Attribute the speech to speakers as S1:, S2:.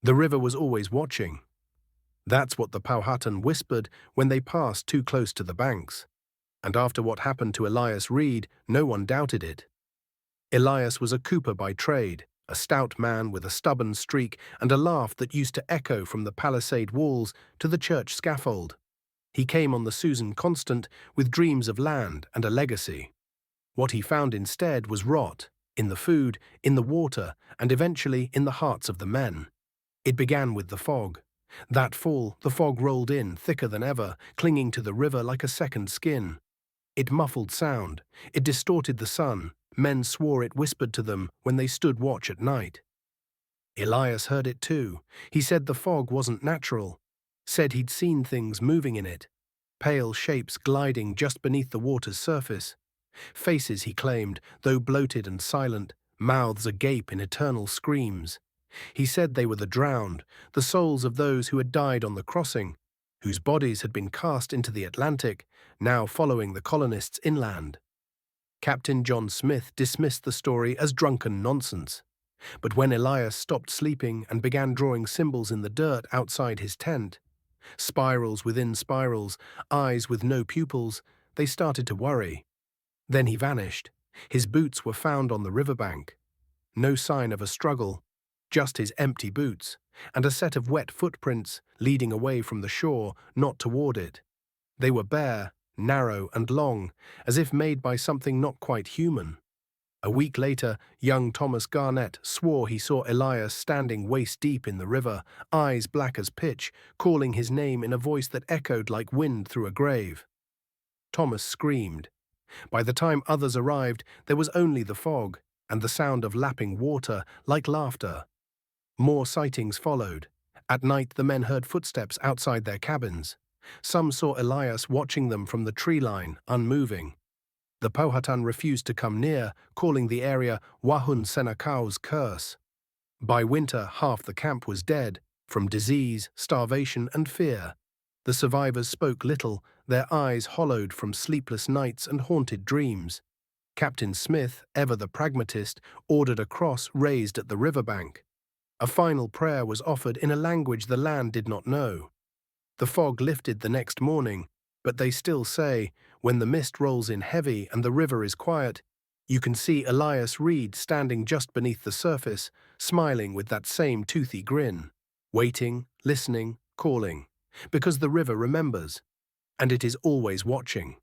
S1: The river was always watching. That's what the Powhatan whispered when they passed too close to the banks. And after what happened to Elias Reed, no one doubted it. Elias was a cooper by trade, a stout man with a stubborn streak and a laugh that used to echo from the palisade walls to the church scaffold. He came on the Susan Constant with dreams of land and a legacy. What he found instead was rot, in the food, in the water, and eventually in the hearts of the men. It began with the fog. That fall, the fog rolled in, thicker than ever, clinging to the river like a second skin. It muffled sound. It distorted the sun. Men swore it whispered to them when they stood watch at night. Elias heard it too. He said the fog wasn't natural. Said he'd seen things moving in it. Pale shapes gliding just beneath the water's surface. Faces, he claimed, though bloated and silent, mouths agape in eternal screams. He said they were the drowned, the souls of those who had died on the crossing, whose bodies had been cast into the Atlantic, now following the colonists inland. Captain John Smith dismissed the story as drunken nonsense. But when Elias stopped sleeping and began drawing symbols in the dirt outside his tent, spirals within spirals, eyes with no pupils, they started to worry. Then he vanished. His boots were found on the riverbank. No sign of a struggle, just his empty boots, and a set of wet footprints leading away from the shore, not toward it. They were bare, narrow and long, as if made by something not quite human. A week later, young Thomas Garnett swore he saw Elias standing waist-deep in the river, eyes black as pitch, calling his name in a voice that echoed like wind through a grave. Thomas screamed. By the time others arrived, there was only the fog and the sound of lapping water, like laughter. More sightings followed. At night, the men heard footsteps outside their cabins. Some saw Elias watching them from the tree line, unmoving. The Powhatan refused to come near, calling the area Wahun Senakau's curse. By winter, half the camp was dead, from disease, starvation, and fear. The survivors spoke little, their eyes hollowed from sleepless nights and haunted dreams. Captain Smith, ever the pragmatist, ordered a cross raised at the riverbank. A final prayer was offered in a language the land did not know. The fog lifted the next morning, but they still say, when the mist rolls in heavy and the river is quiet, you can see Elias Reed standing just beneath the surface, smiling with that same toothy grin, waiting, listening, calling, because the river remembers, and it is always watching.